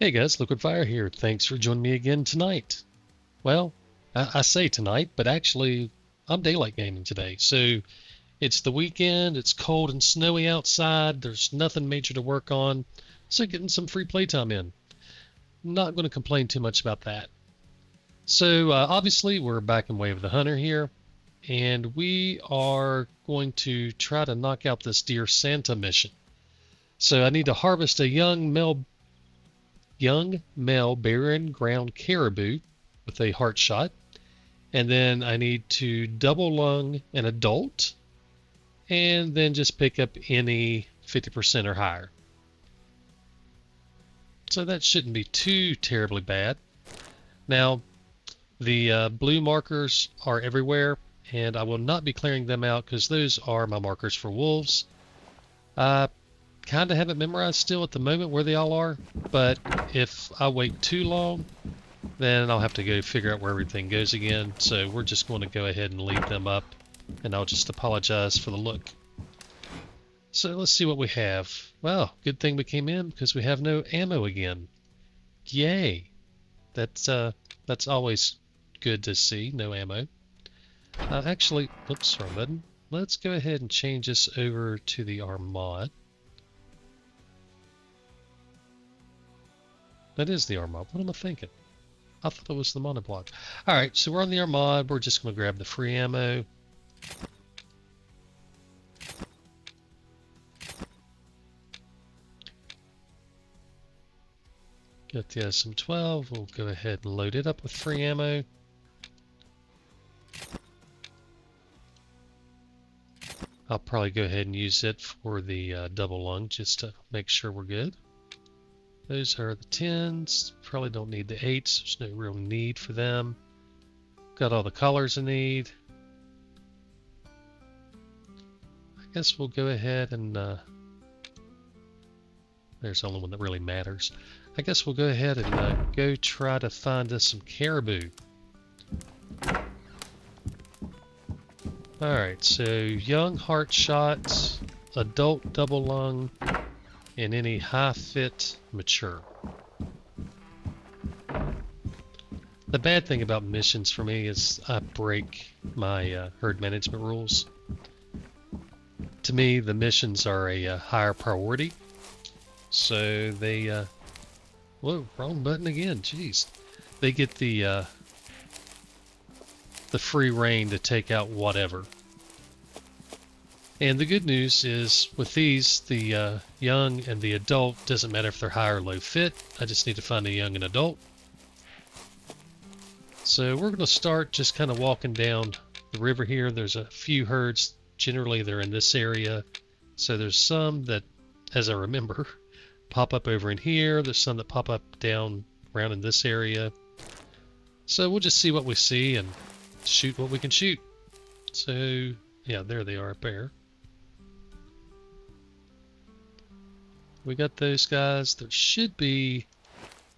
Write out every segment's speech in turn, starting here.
Hey guys, Liquid Fire here. Thanks for joining me again tonight. Well, I say tonight, but actually I'm daylight gaming today. So it's the weekend, it's cold and snowy outside, there's nothing major to work on, so getting some free playtime in. Not going to complain too much about that. So obviously we're back in Way of the Hunter here, and we are going to try to knock out this Deer Santa mission. So I need to harvest a young male barren ground caribou with a heart shot, and then I need to double lung an adult, and then just pick up any 50% or higher. So that shouldn't be too terribly bad. Now, the blue markers are everywhere, and I will not be clearing them out because those are my markers for wolves. I kind of have it memorized still at the moment where they all are, but if I wait too long, then I'll have to go figure out where everything goes again. So we're just going to go ahead and leave them up, and I'll just apologize for the look. So let's see what we have. Well, good thing we came in because we have no ammo again. Yay! That's always good to see, no ammo. Actually, oops, wrong button. Let's go ahead and change this over to the Armad. That is the Armad. What am I thinking? I thought it was the monoblock. Alright, so we're on the Armad. We're just going to grab the free ammo. Got the SM-12. We'll go ahead and load it up with free ammo. I'll probably go ahead and use it for the double lung just to make sure we're good. Those are the 10s. Probably don't need the 8s. There's no real need for them. Got all the colors I need. I guess we'll go ahead and there's the only one that really matters. I guess we'll go ahead and go try to find us some caribou. Alright, so young heart shots, adult double lung, and any high fit mature. The bad thing about missions for me is I break my herd management rules. To me, the missions are a higher priority, so they whoa, wrong button again, jeez. They get the free reign to take out whatever. And the good news is with these, the young and the adult, doesn't matter if they're high or low fit. I just need to find a young and adult. So we're going to start just kind of walking down the river here. There's a few herds. Generally they're in this area. So there's some that, as I remember, pop up over in here. There's some that pop up down around in this area. So we'll just see what we see and shoot what we can shoot. So yeah, there they are up there. We got those guys. There should be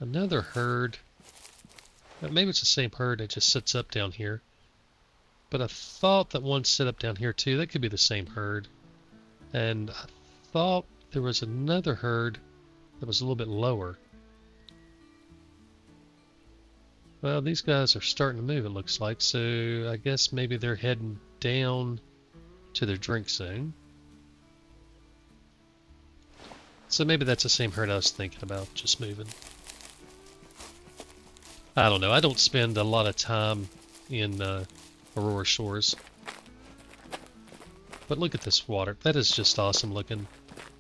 another herd. Maybe it's the same herd that just sits up down here. But I thought that one set up down here too. That could be the same herd. And I thought there was another herd that was a little bit lower. Well, these guys are starting to move, it looks like. So I guess maybe they're heading down to their drink zone. So maybe that's the same herd I was thinking about, just moving. I don't know. I don't spend a lot of time in Aurora Shores. But look at this water. That is just awesome looking.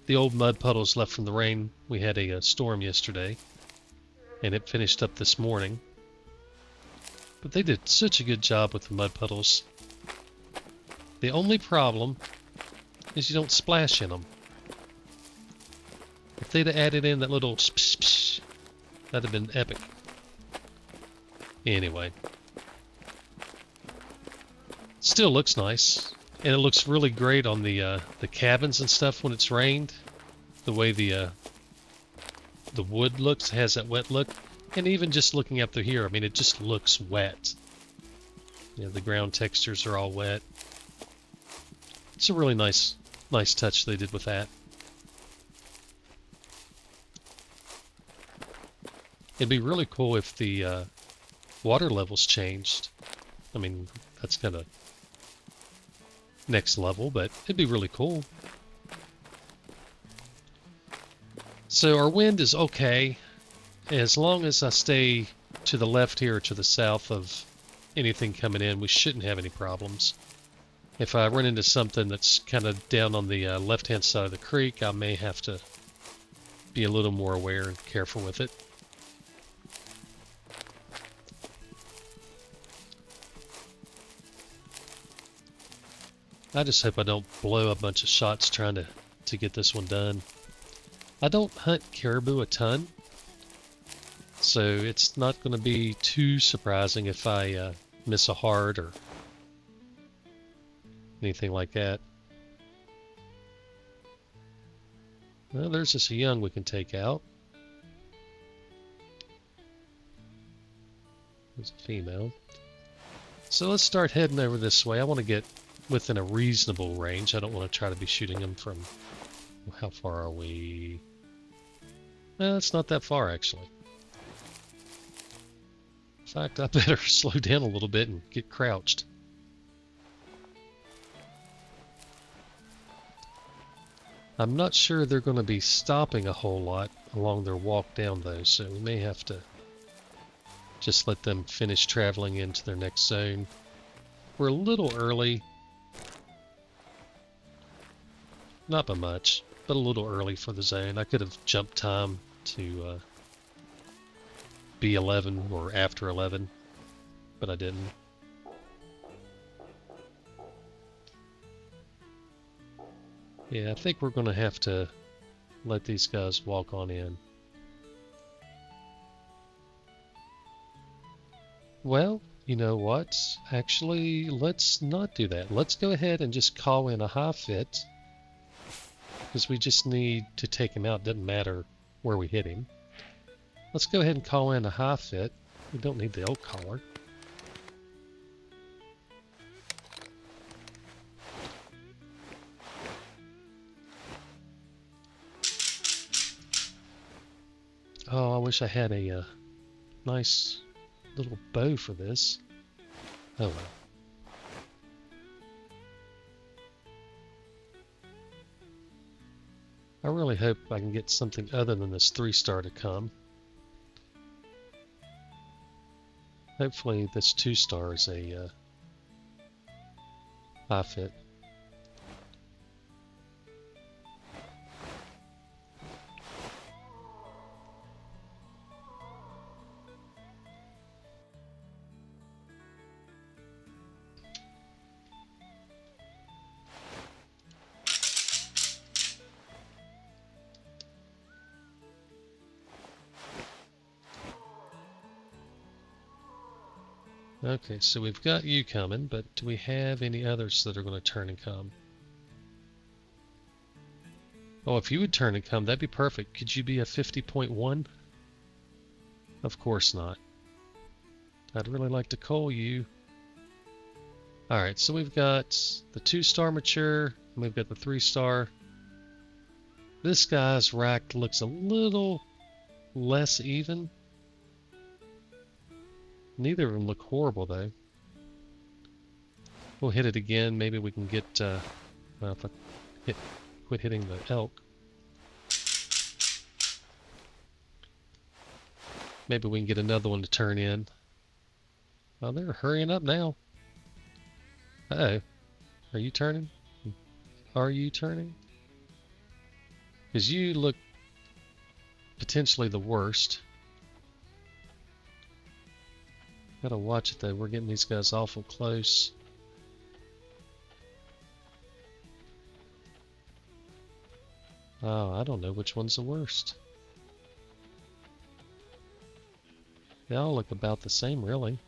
The old mud puddles left from the rain. We had a storm yesterday, and it finished up this morning. But they did such a good job with the mud puddles. The only problem is you don't splash in them. If they'd have added in that little psh, psh, that'd have been epic. Anyway. Still looks nice. And it looks really great on the cabins and stuff when it's rained. The way the wood looks, has that wet look. And even just looking up through here, I mean, it just looks wet. You know, the ground textures are all wet. It's a really nice touch they did with that. It'd be really cool if the water levels changed. I mean, that's kind of next level, but it'd be really cool. So our wind is okay. As long as I stay to the left here or to the south of anything coming in, we shouldn't have any problems. If I run into something that's kind of down on the left-hand side of the creek, I may have to be a little more aware and careful with it. I just hope I don't blow a bunch of shots trying to get this one done. I don't hunt caribou a ton, so it's not going to be too surprising if I miss a heart or anything like that. Well, there's just a young we can take out. There's a female. So let's start heading over this way. I want to get within a reasonable range. I don't want to try to be shooting them from... How far are we? It's not that far, actually. In fact, I better slow down a little bit and get crouched. I'm not sure they're going to be stopping a whole lot along their walk down, though, so we may have to just let them finish traveling into their next zone. We're a little early. Not by much, but a little early for the zone. I could have jumped time to be 11 or after 11, but I didn't. Yeah, I think we're going to have to let these guys walk on in. Well, you know what? Actually, let's not do that. Let's go ahead and just call in a high fit, because we just need to take him out. Doesn't matter where we hit him. Let's go ahead and call in a high fit. We don't need the elk collar. Oh, I wish I had a nice little bow for this. Oh well. I really hope I can get something other than this 3-star to come. Hopefully this 2-star is a high fit. Okay, so we've got you coming, but do we have any others that are going to turn and come? Oh, if you would turn and come, that'd be perfect. Could you be a 50.1? Of course not. I'd really like to call you. Alright, so we've got the 2-star mature, and we've got the 3-star. This guy's rack looks a little less even. Neither of them look horrible, though. We'll hit it again. Maybe we can get... well, if I quit hitting the elk. Maybe we can get another one to turn in. Oh, they're hurrying up now. Uh-oh. Are you turning? Are you turning? Because you look potentially the worst. Gotta watch it though, we're getting these guys awful close. Oh, I don't know which one's the worst. They all look about the same, really.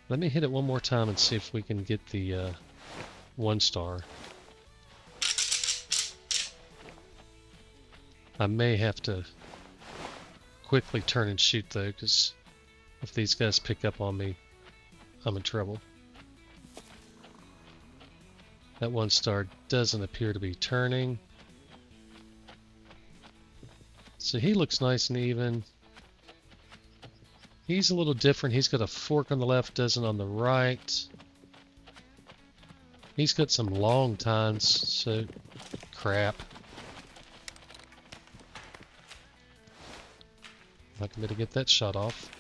Let me hit it one more time and see if we can get the 1-star. I may have to quickly turn and shoot though, because if these guys pick up on me, I'm in trouble. That 1-star doesn't appear to be turning. So he looks nice and even. He's a little different. He's got a fork on the left, doesn't on the right. He's got some long tines, so crap. Not going to get that shot off.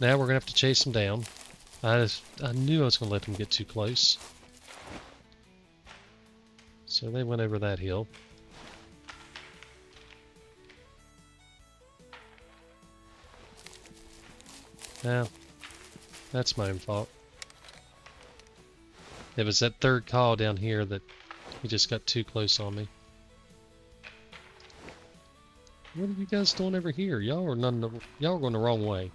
Now we're going to have to chase him down. I knew I was going to let him get too close. So they went over that hill. Now, that's my own fault. It was that third call down here that he just got too close on me. What are you guys doing over here? Y'all are going the wrong way.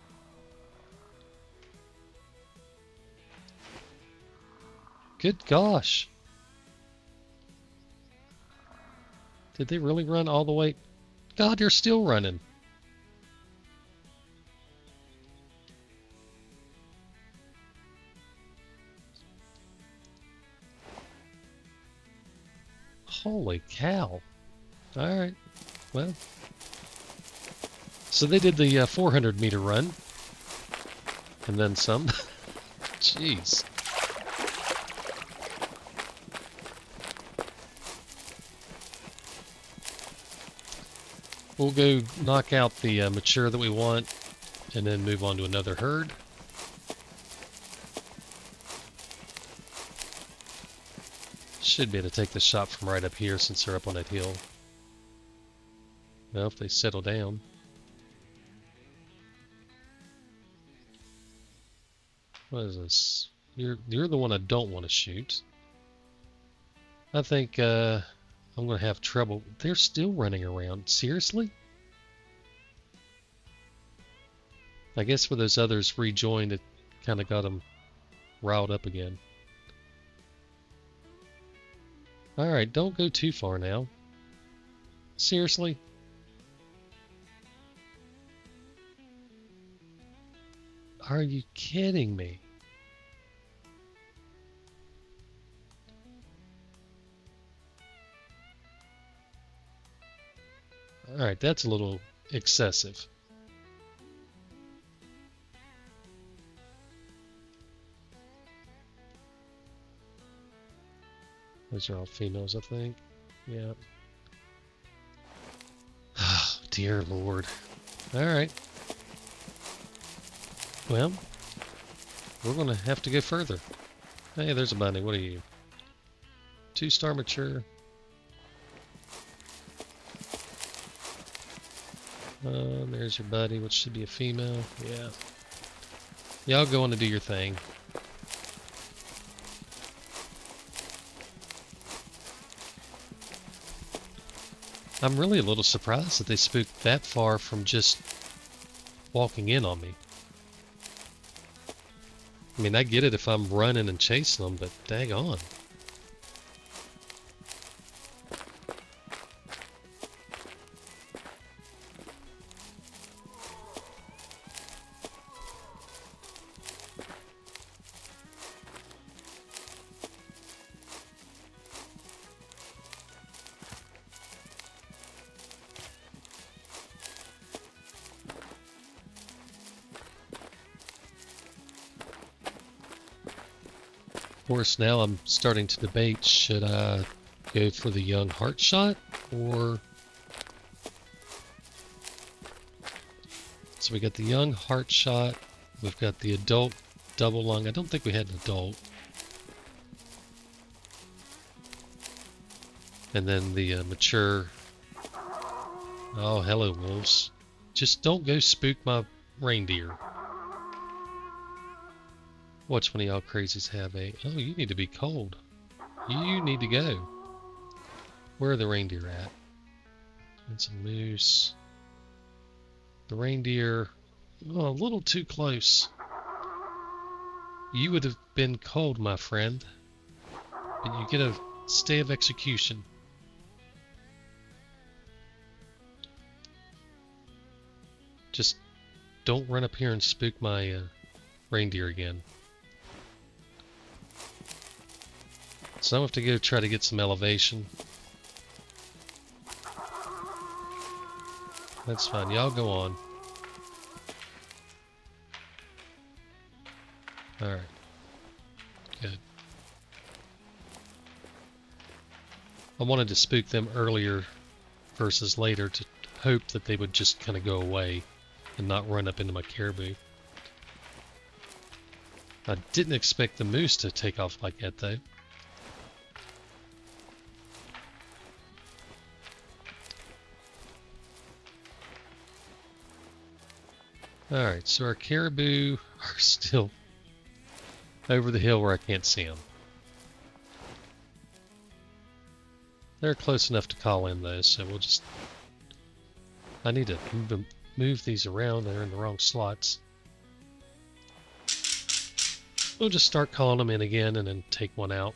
Good gosh. Did they really run all the way? God, you're still running. Holy cow. Alright, well. So they did the 400 meter run. And then some. Jeez. We'll go knock out the mature that we want and then move on to another herd. Should be able to take the shot from right up here since they're up on that hill. Well, if they settle down. What is this? You're the one I don't want to shoot. I think I'm going to have trouble. They're still running around. Seriously? I guess where those others rejoined, it kind of got them riled up again. Alright, don't go too far now. Seriously? Are you kidding me? Alright, that's a little excessive. Those are all females, I think. Yeah. Oh, dear Lord. Alright. Well, we're going to have to go further. Hey, there's a bunny. What are you? 2-star mature. There's your buddy, which should be a female. Yeah. Y'all go on to do your thing. I'm really a little surprised that they spooked that far from just walking in on me. I mean, I get it if I'm running and chasing them, but dang on. Of course, now I'm starting to debate, should I go for the young heart shot or... So we got the young heart shot, we've got the adult double lung. I don't think we had an adult. And then the mature. Oh, hello wolves. Just don't go spook my reindeer. Which one of y'all crazies have a... Oh, you need to be cold. You need to go. Where are the reindeer at? That's a moose. The reindeer... Oh, a little too close. You would have been cold, my friend. But you get a stay of execution. Just don't run up here and spook my reindeer again. So I'm going to have to go try to get some elevation. That's fine. Y'all go on. Alright. Good. I wanted to spook them earlier versus later to hope that they would just kind of go away and not run up into my caribou. I didn't expect the moose to take off like that, though. Alright, so our caribou are still over the hill where I can't see them. They're close enough to call in, though, so we'll just... I need to move these around. They're in the wrong slots. We'll just start calling them in again and then take one out.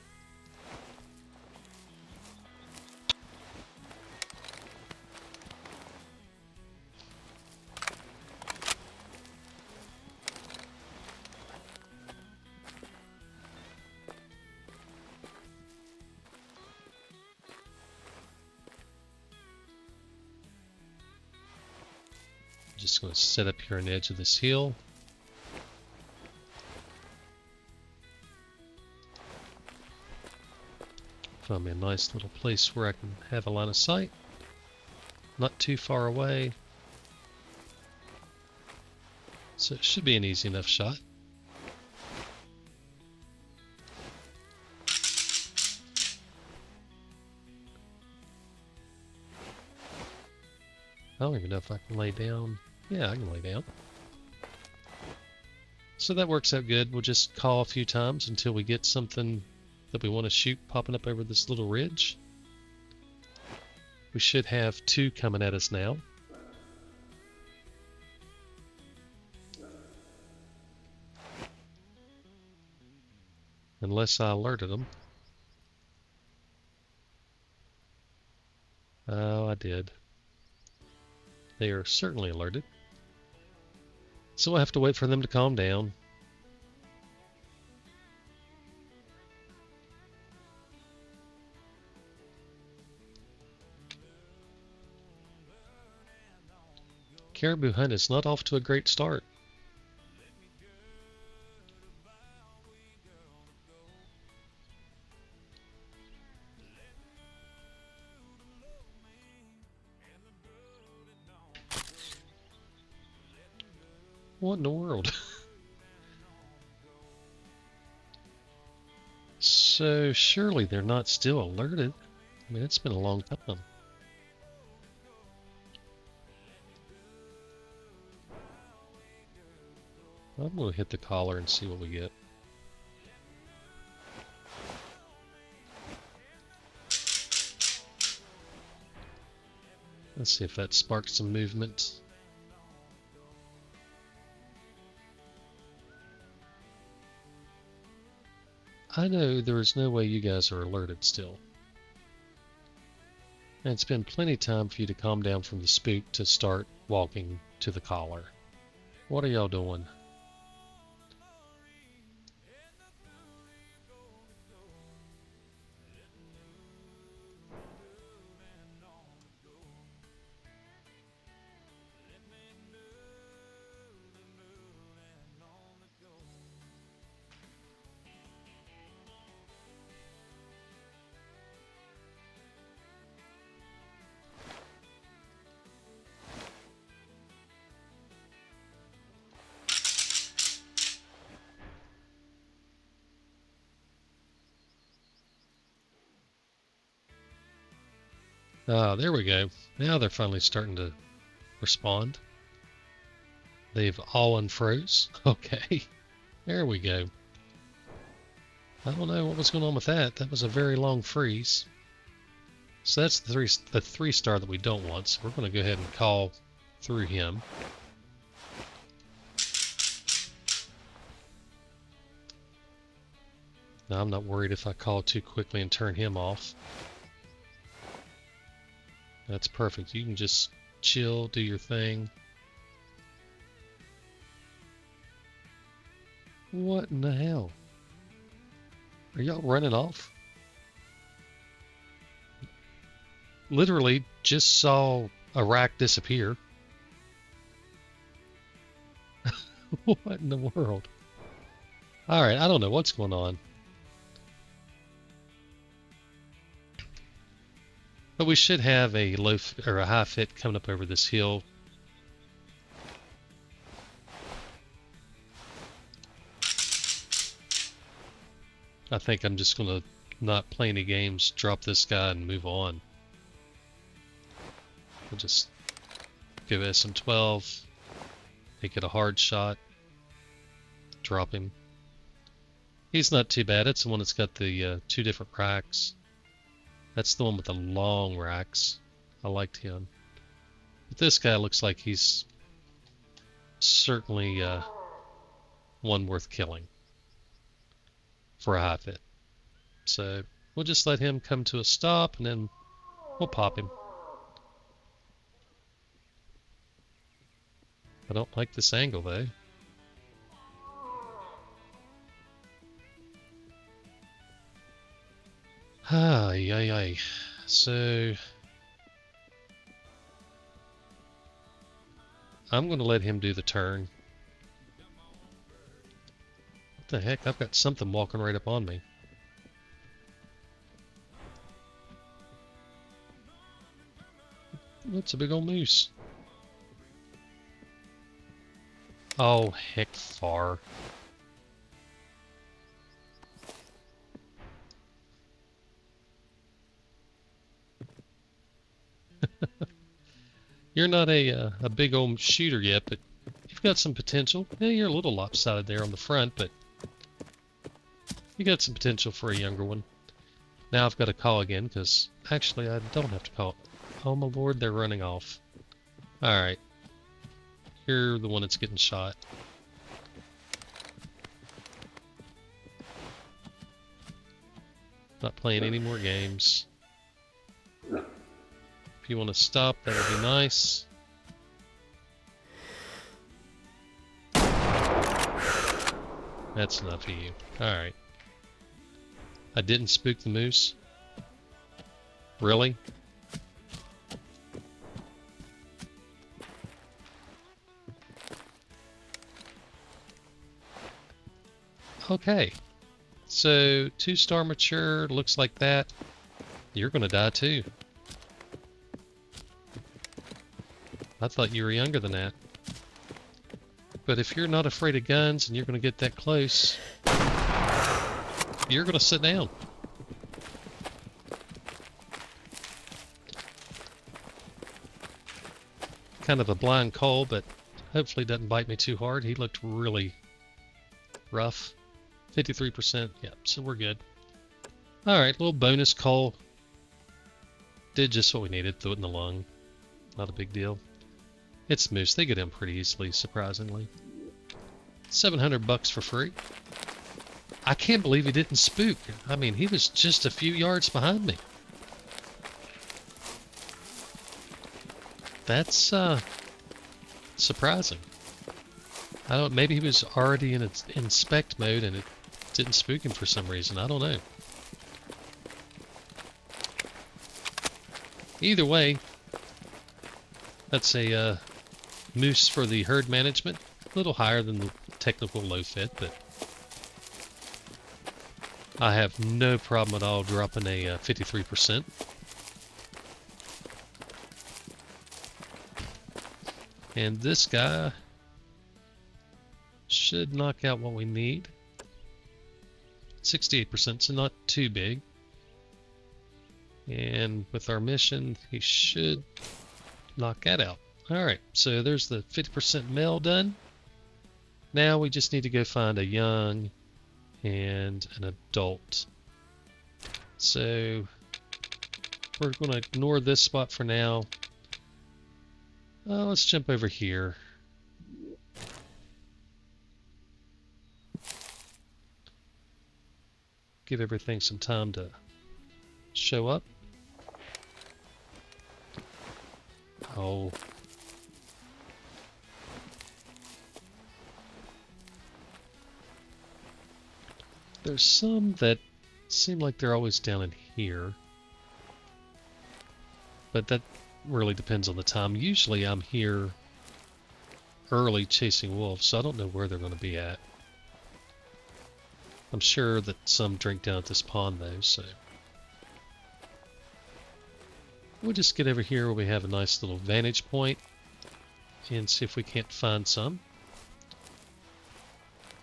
Just going to set up here on the edge of this hill. Find me a nice little place where I can have a line of sight. Not too far away. So it should be an easy enough shot. I don't even know if I can lay down. Yeah, I can lay down. So that works out good. We'll just call a few times until we get something that we want to shoot popping up over this little ridge. We should have two coming at us now. Unless I alerted them. Oh, I did. They are certainly alerted. So we'll have to wait for them to calm down. Caribou hunt is not off to a great start. What in the world? So surely they're not still alerted. I mean, it's been a long time. I'm going to hit the collar and see what we get. Let's see if that sparks some movement. I know there is no way you guys are alerted still. And it's been plenty of time for you to calm down from the spook to start walking to the collar. What are y'all doing? Ah, there we go. Now they're finally starting to respond. They've all unfroze. Okay, there we go. I don't know what was going on with that. That was a very long freeze. So that's the three star that we don't want. So we're going to go ahead and call through him. Now I'm not worried if I call too quickly and turn him off. That's perfect. You can just chill, do your thing. What in the hell? Are y'all running off? Literally just saw a rack disappear. What in the world? Alright, I don't know what's going on. But we should have a or a high fit coming up over this hill. I think I'm just going to not play any games, drop this guy, and move on. We'll just give it some 12, make it a hard shot, drop him. He's not too bad. It's the one that's got the 2 different racks. That's the one with the long racks. I liked him. But this guy looks like he's certainly one worth killing for a high fit. So we'll just let him come to a stop and then we'll pop him. I don't like this angle though. Ay. So I'm going to let him do the turn. What the heck? I've got something walking right up on me. That's a big old moose. Oh, heck far. You're not a big old shooter yet, but you've got some potential. Yeah, you're a little lopsided there on the front, but you got some potential for a younger one. Now I've got to call again, because actually I don't have to call. Oh my lord, they're running off. Alright. You're the one that's getting shot. Not playing any more games. If you want to stop, that would be nice. That's enough of you. Alright. I didn't spook the moose? Really? Okay. So, 2-star mature, looks like that. You're gonna die too. I thought you were younger than that. But if you're not afraid of guns and you're gonna get that close, you're gonna sit down. Kind of a blind call, but hopefully doesn't bite me too hard. He looked really rough. 53%, yep, so we're good. Alright, little bonus call. Did just what we needed, threw it in the lung. Not a big deal. It's moose, they get in pretty easily, surprisingly. 700 bucks for free. I can't believe he didn't spook. I mean, he was just a few yards behind me. That's surprising. I don't. Maybe he was already in its inspect mode and it didn't spook him for some reason. I don't know. Either way, that's a moose for the herd management. A little higher than the technical low fit, but I have no problem at all dropping a 53%. And this guy should knock out what we need. 68%, so not too big. And with our mission, he should knock that out. Alright, so there's the 50% male done. Now we just need to go find a young and an adult. So we're going to ignore this spot for now. Let's jump over here. Give everything some time to show up. Oh. There's some that seem like they're always down in here. But that really depends on the time. Usually I'm here early chasing wolves, so I don't know where they're going to be at. I'm sure that some drink down at this pond though, so we'll just get over here where we have a nice little vantage point and see if we can't find some.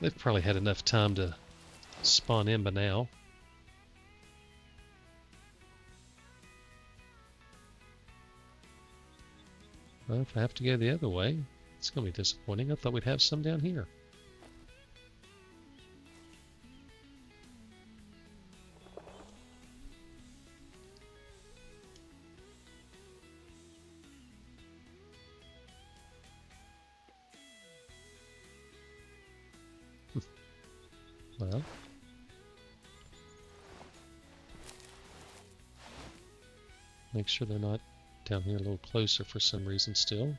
They've probably had enough time to spawn in by now. Well, if I have to go the other way, it's going to be disappointing. I thought we'd have some down here. Well, make sure they're not down here a little closer for some reason still.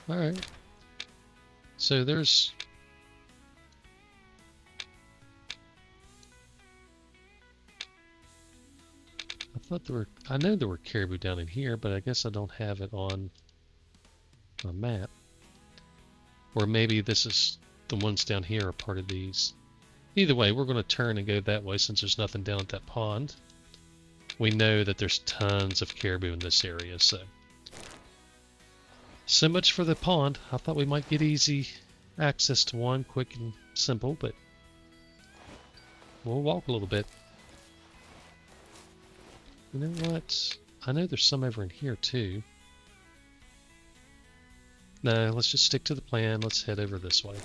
Alright. So there's... I know there were caribou down in here, but I guess I don't have it on my map. Or maybe this is the ones down here are part of these. Either way, we're going to turn and go that way since there's nothing down at that pond. We know that there's tons of caribou in this area, so much for the pond. I thought we might get easy access to one, quick and simple, but we'll walk a little bit. You know what? I know there's some over in here too. No, let's just stick to the plan. Let's head over this way.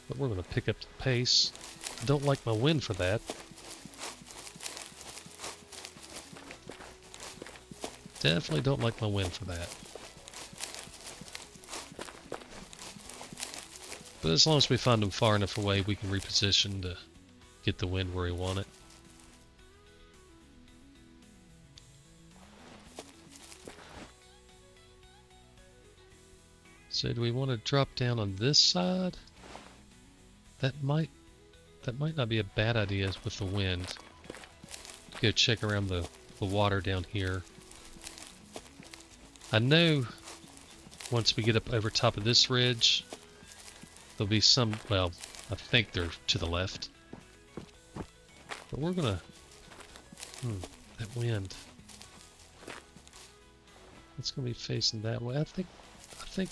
But we're going to pick up the pace. I don't like my wind for that. Definitely don't like my wind for that. But as long as we find them far enough away, we can reposition to get the wind where we want it. So do we want to drop down on this side? That might not be a bad idea with the wind. Go check around the water down here. I know once we get up over top of this ridge, there'll be some, well, I think they're to the left. But we're gonna, that wind. It's gonna be facing that way. I think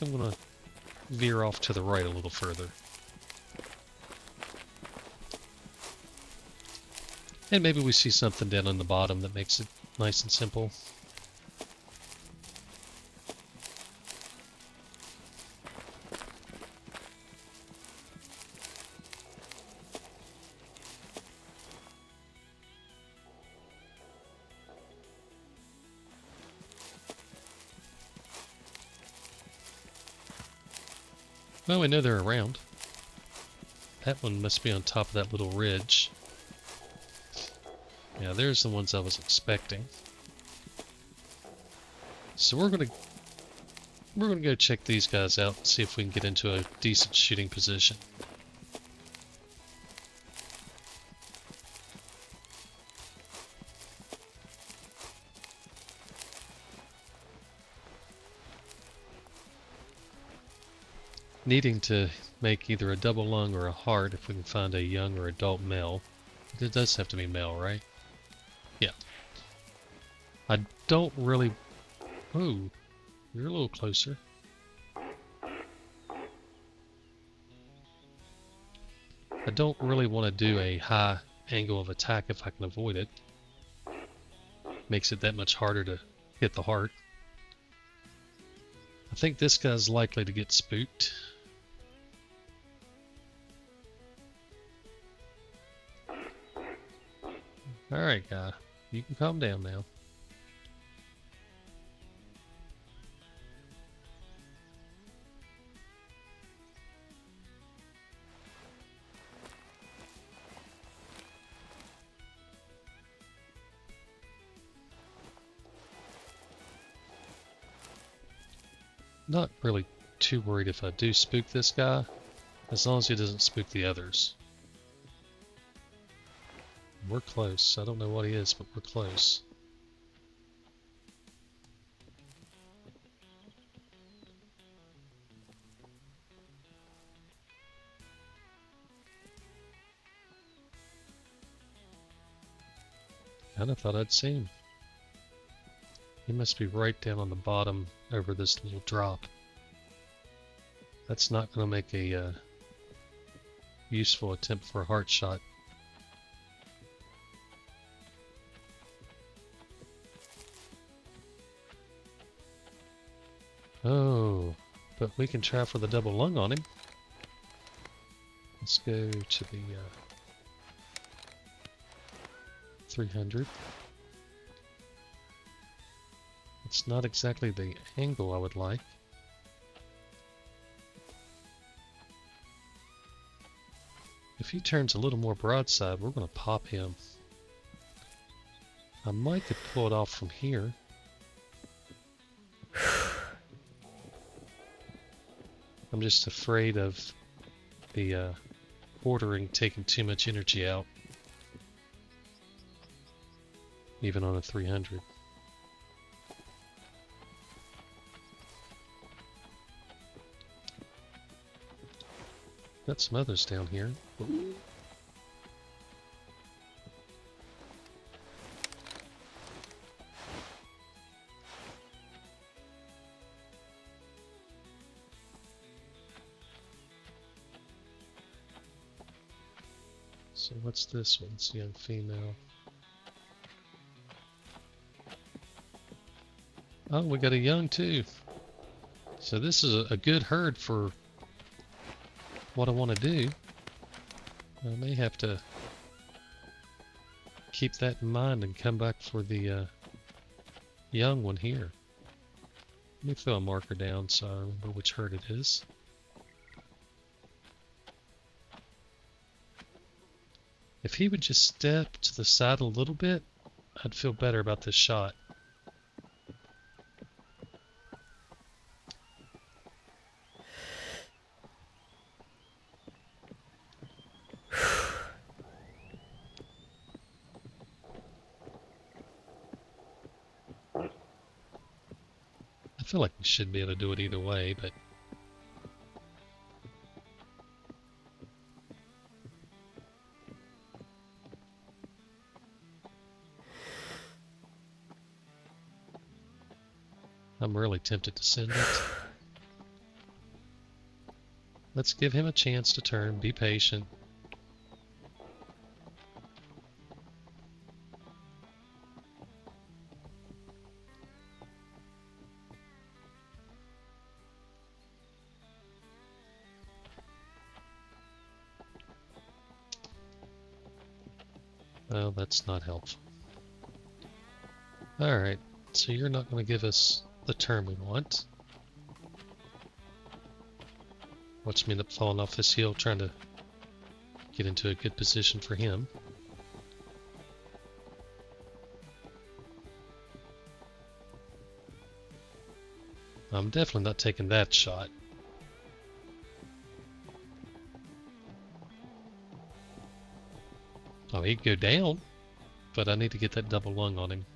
I'm gonna veer off to the right a little further. And maybe we see something down on the bottom that makes it nice and simple. Well, we know they're around. That one must be on top of that little ridge. Yeah, there's the ones I was expecting. So we're gonna go check these guys out and see if we can get into a decent shooting position. Needing to make either a double lung or a heart if we can find a young or adult male. It does have to be male, right? Yeah. I don't really... Oh, you're a little closer. I don't really want to do a high angle of attack if I can avoid it. Makes it that much harder to hit the heart. I think this guy's likely to get spooked. Alright, guy. You can calm down now. Not really too worried if I do spook this guy, as long as he doesn't spook the others. We're close. I don't know what he is, but we're close. Kinda thought I'd see him. He must be right down on the bottom over this little drop. That's not going to make a useful attempt for a heart shot. Oh, but we can try for the double lung on him. Let's go to the 300. It's not exactly the angle I would like. If he turns a little more broadside, we're going to pop him. I might could pull it off from here. I'm just afraid of the ordering taking too much energy out, even on a 300. Got some others down here. Ooh. So what's this one? It's a young female. Oh, we got a young too. So this is a good herd for what I want to do. I may have to keep that in mind and come back for the young one here. Let me throw a marker down so I remember which herd it is. If he would just step to the side a little bit, I'd feel better about this shot. I feel like we should be able to do it either way, but I'm really tempted to send it. Let's give him a chance to turn. Be patient. Oh, that's not helpful. Alright, so you're not going to give us the turn we want. Watch me end up falling off this hill trying to get into a good position for him. I'm definitely not taking that shot. Oh, he'd go down, but I need to get that double lung on him.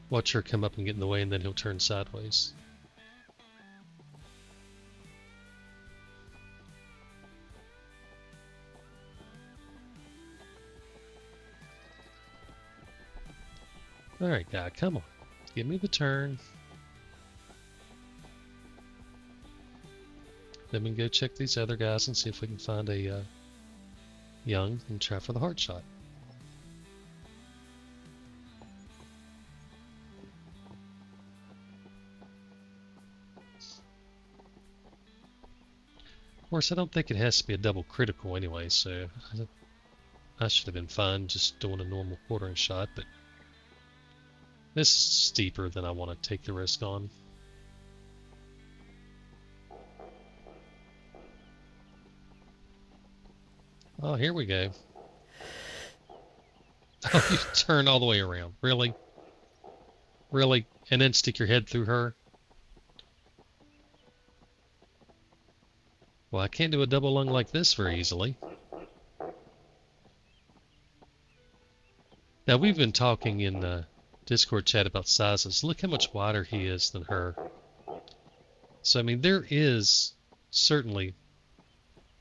Watch her come up and get in the way, and then he'll turn sideways. Alright, guy, come on. Give me the turn. Then we can go check these other guys and see if we can find a young and try for the heart shot. Of course, I don't think it has to be a double critical anyway, so I should have been fine just doing a normal quartering shot, but this is steeper than I want to take the risk on. Oh, here we go. Oh, you turn all the way around. Really? Really? And then stick your head through her? Well, I can't do a double lung like this very easily. Now we've been talking in the Discord chat about sizes. Look how much wider he is than her. So I mean, there is certainly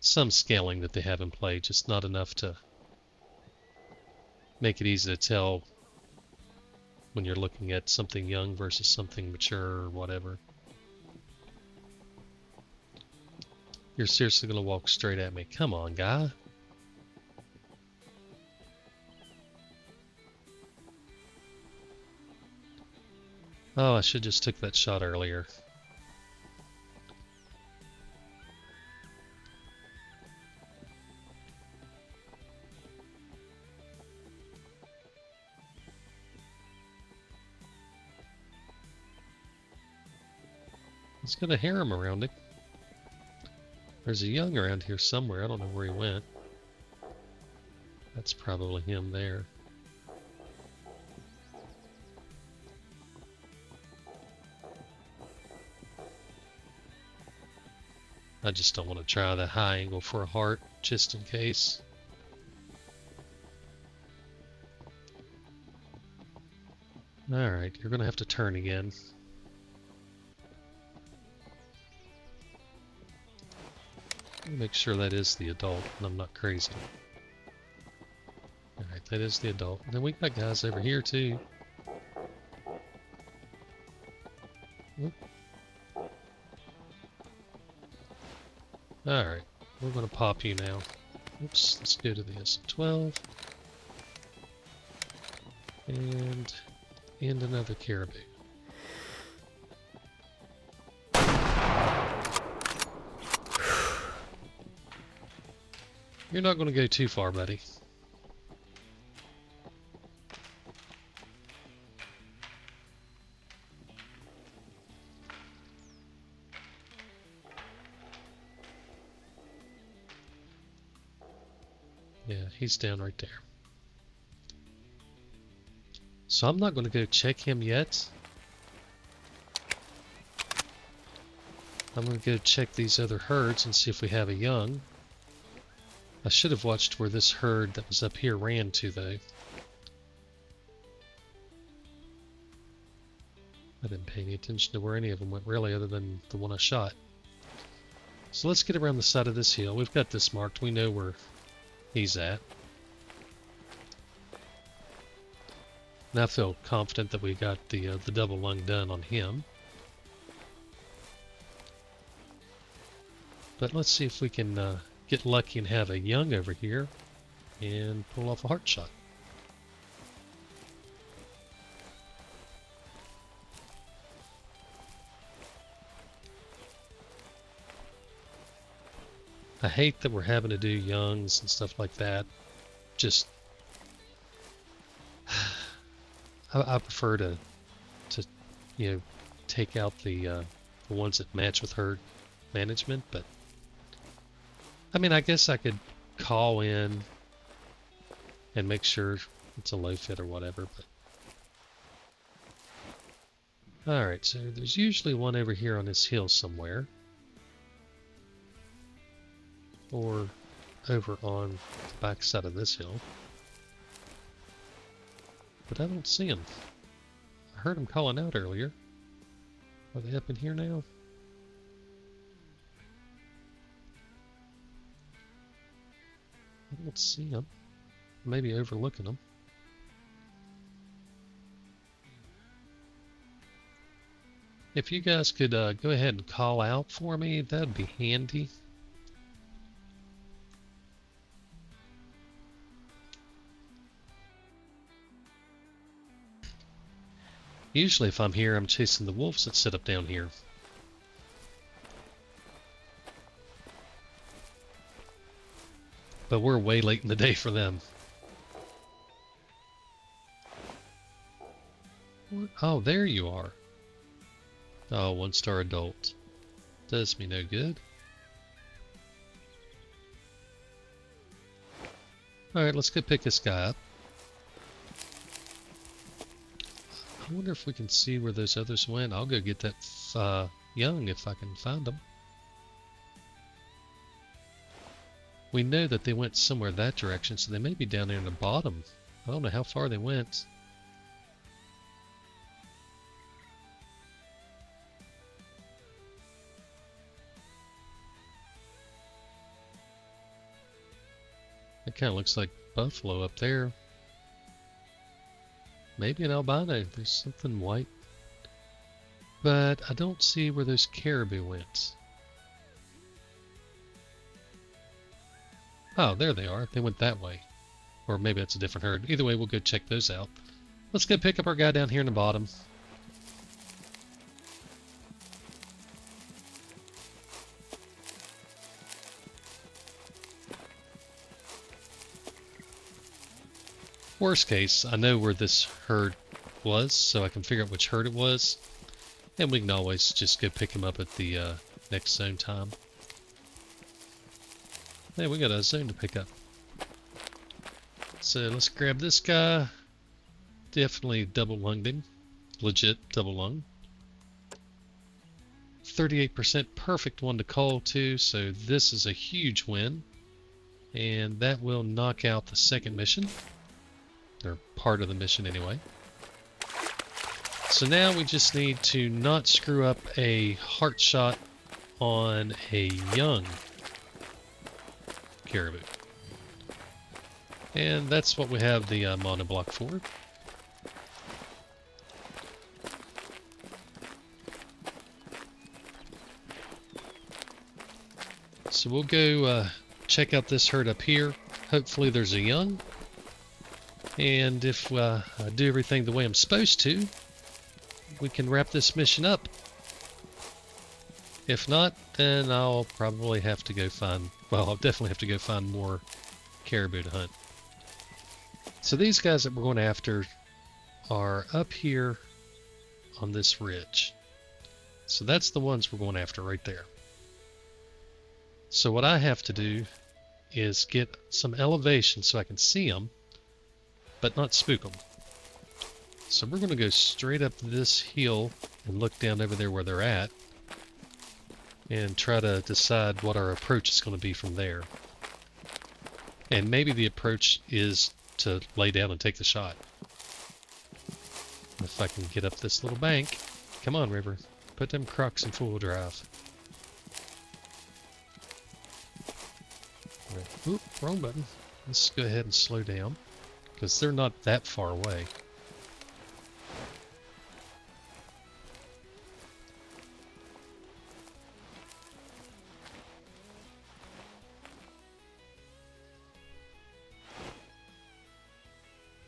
some scaling that they have in play, just not enough to make it easy to tell when you're looking at something young versus something mature or whatever. You're seriously going to walk straight at me. Come on, guy. Oh, I should just took that shot earlier. He's got a harem around him. There's a young around here somewhere. I don't know where he went. That's probably him there. I just don't want to try the high angle for a heart, just in case. Alright, you're going to have to turn again. Make sure that is the adult and I'm not crazy. Alright, that is the adult. And then we got guys over here too. Alright, we're going to pop you now. Oops, let's go to the S12. And another caribou. You're not going to go too far, buddy. Yeah, he's down right there. So I'm not going to go check him yet. I'm going to go check these other herds and see if we have a young. I should have watched where this herd that was up here ran to, though. I didn't pay any attention to where any of them went, really, other than the one I shot. So let's get around the side of this hill. We've got this marked. We know where he's at. And I feel confident that we got the double lung done on him. But let's see if we can get lucky and have a young over here and pull off a heart shot. I hate that we're having to do youngs and stuff like that. Just I prefer to you know, take out the ones that match with herd management, but I mean, I guess I could call in and make sure it's a low fit or whatever, but alright, so there's usually one over here on this hill somewhere. Or over on the back side of this hill. But I don't see them. I heard them calling out earlier. Are they up in here now? I don't see them. Maybe overlooking them. If you guys could go ahead and call out for me, that'd be handy. Usually if I'm here, I'm chasing the wolves that sit up down here. But we're way late in the day for them. What? Oh, there you are. Oh, 1-star adult. Does me no good. Alright, let's go pick this guy up. I wonder if we can see where those others went. I'll go get that young if I can find them. We know that they went somewhere that direction, so they may be down there in the bottom I don't know how far they went. It kind of looks like buffalo up there. Maybe an albino. There's something white. But I don't see where those caribou went. Oh, there they are. They went that way. Or maybe that's a different herd. Either way, we'll go check those out. Let's go pick up our guy down here in the bottom. Worst case, I know where this herd was, so I can figure out which herd it was. And we can always just go pick him up at the next zone time. Hey, we got a zone to pick up. So let's grab this guy. Definitely double lunged him. Legit double lung. 38% perfect one to call too, so this is a huge win. And that will knock out the second mission. Or part of the mission anyway. So now we just need to not screw up a heart shot on a young caribou. And that's what we have the monoblock for. So we'll go check out this herd up here. Hopefully there's a young. And if I do everything the way I'm supposed to, we can wrap this mission up. If not, then I'll probably have to go find, well, I'll definitely have to go find more caribou to hunt. So these guys that we're going after are up here on this ridge. So that's the ones we're going after right there. So what I have to do is get some elevation so I can see them, but not spook them. So we're going to go straight up this hill and look down over there where they're at and try to decide what our approach is going to be from there. And maybe the approach is to lay down and take the shot. If I can get up this little bank. Come on, River. Put them Crocs in full drive. Right. Oop, wrong button. Let's go ahead and slow down, because they're not that far away.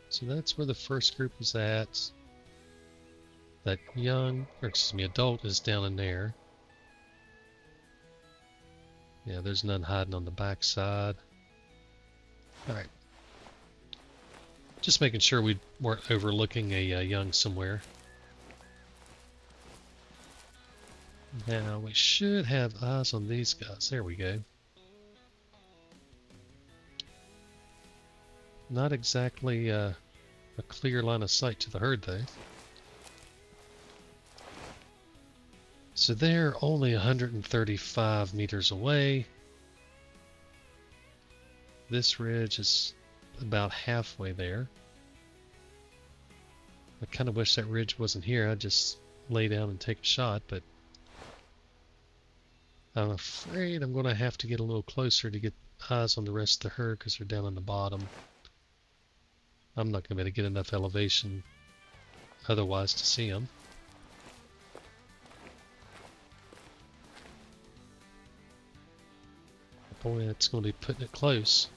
So that's where the first group was at. That young, or excuse me, adult is down in there. Yeah, there's none hiding on the back side. Alright. Just making sure we weren't overlooking a young somewhere. Now we should have eyes on these guys. There we go. Not exactly a clear line of sight to the herd though. So they're only 135 meters away. This ridge is about halfway there. I kind of wish that ridge wasn't here. I'd just lay down and take a shot, but I'm afraid I'm going to have to get a little closer to get eyes on the rest of the herd because they're down on the bottom. I'm not going to be able to get enough elevation otherwise to see them. Boy, it's going to be putting it close.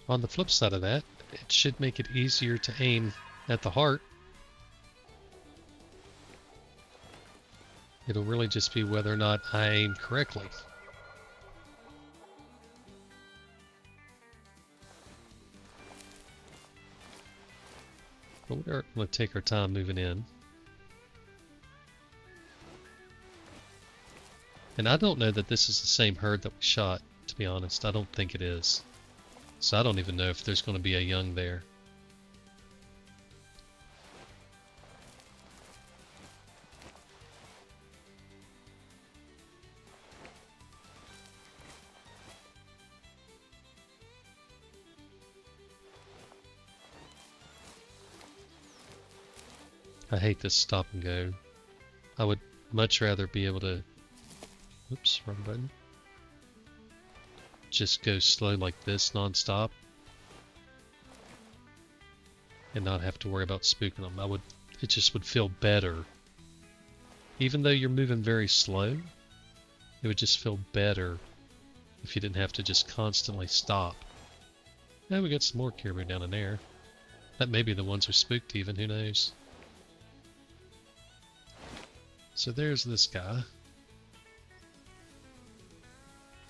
On the flip side of that, it should make it easier to aim at the heart. It'll really just be whether or not I aim correctly. But we're going to take our time moving in. And I don't know that this is the same herd that we shot, to be honest. I don't think it is. So I don't even know if there's going to be a young there. I hate this stop and go. I would much rather be able to... Oops, wrong button. Just go slow like this non-stop. And not have to worry about spooking them. It just would feel better. Even though you're moving very slow, it would just feel better if you didn't have to just constantly stop. Now we got some more caribou down in there. That may be the ones we spooked even, who knows. So there's this guy.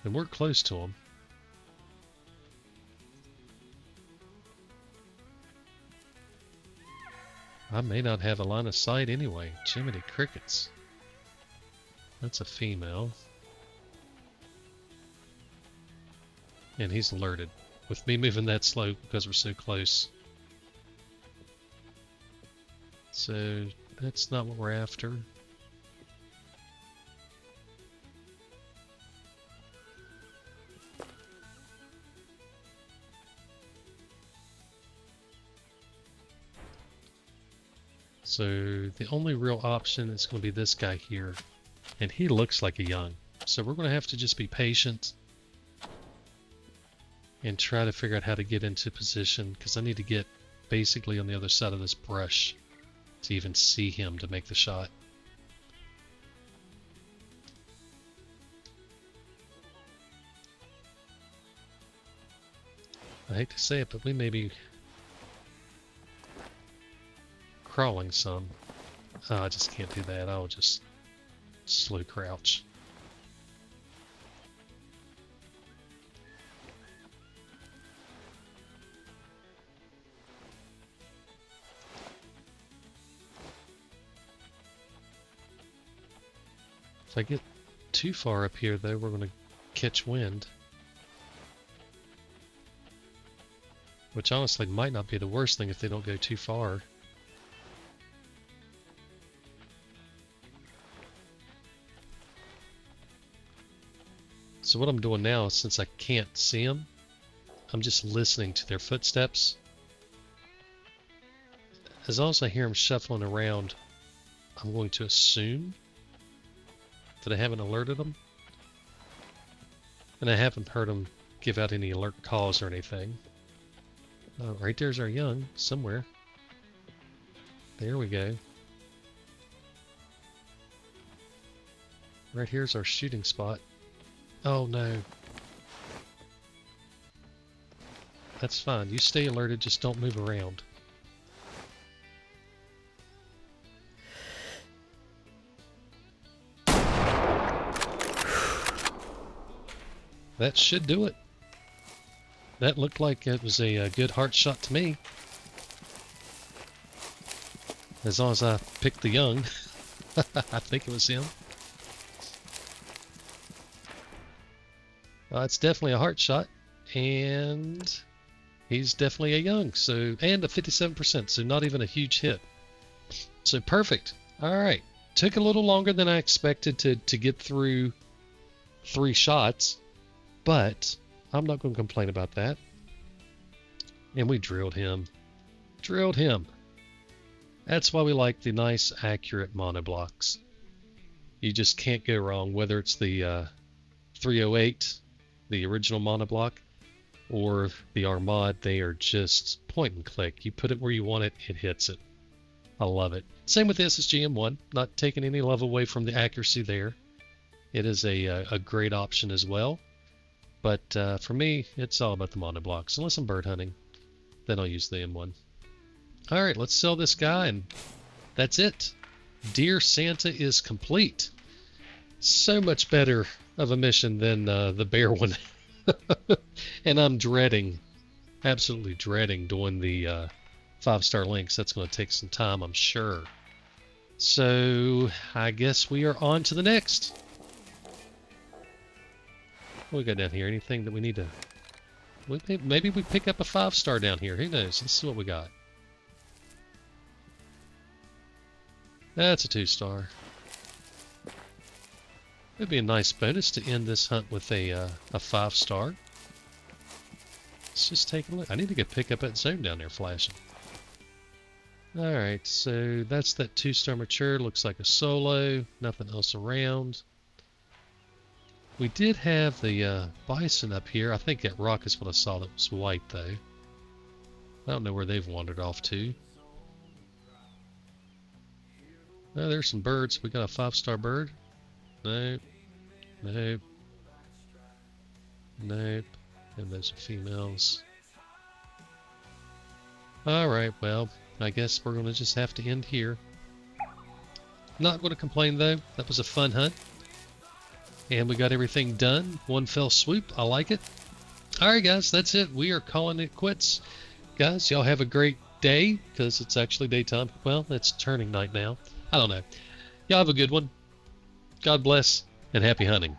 And we're close to him. I may not have a line of sight anyway. Jiminy crickets. That's a female. And he's alerted. With me moving that slow because we're so close. So that's not what we're after. So the only real option is going to be this guy here. And he looks like a young. So we're going to have to just be patient. And try to figure out how to get into position. Because I need to get basically on the other side of this brush. To even see him to make the shot. I hate to say it, but we may be crawling some. Oh, I just can't do that. I'll just slow crouch. If I get too far up here, though, we're going to catch wind. Which honestly might not be the worst thing if they don't go too far. So what I'm doing now, since I can't see them, I'm just listening to their footsteps. As long as I hear them shuffling around, I'm going to assume that I haven't alerted them. And I haven't heard them give out any alert calls or anything. Oh, right there's our young, somewhere. There we go. Right here's our shooting spot. Oh no. That's fine. You stay alerted, just don't move around. That should do it. That looked like it was a good heart shot to me. As long as I picked the young. I think it was him. It's definitely a heart shot. And he's definitely a young. So, and a 57%. So not even a huge hit. So perfect. Alright. Took a little longer than I expected to get through 3 shots. But I'm not going to complain about that. And we drilled him. Drilled him. That's why we like the nice, accurate monoblocks. You just can't go wrong, whether it's the 308, the original monoblock, or the Armad. They are just point and click. You put it where you want it, it hits it. I love it. Same with the SSG M1. Not taking any love away from the accuracy there. It is a great option as well. But for me, it's all about the monoblocks. Unless I'm bird hunting, then I'll use the M1. Alright, let's sell this guy, and that's it. Deer Santa is complete. So much better of a mission than the bear one. And I'm dreading, absolutely dreading doing the 5-star links. That's going to take some time, I'm sure. So, I guess we are on to the next. What we got down here? Anything that we need to... Maybe we pick up a 5-star down here. Who knows? Let's see what we got. That's a 2-star. It'd be a nice bonus to end this hunt with a 5-star. Let's just take a look. I need to get pick up that zone down there flashing. Alright, so that's that 2-star mature. Looks like a solo. Nothing else around. We did have the bison up here. I think that rock is what I saw that was white, though. I don't know where they've wandered off to. Oh, there's some birds. We got a 5-star bird. Nope. Nope. Nope. And those are females. Alright, well, I guess we're going to just have to end here. Not going to complain, though. That was a fun hunt. And we got everything done. One fell swoop. I like it. Alright, guys, that's it. We are calling it quits. Guys, y'all have a great day, because it's actually daytime. Well, it's turning night now. I don't know. Y'all have a good one. God bless, and happy hunting.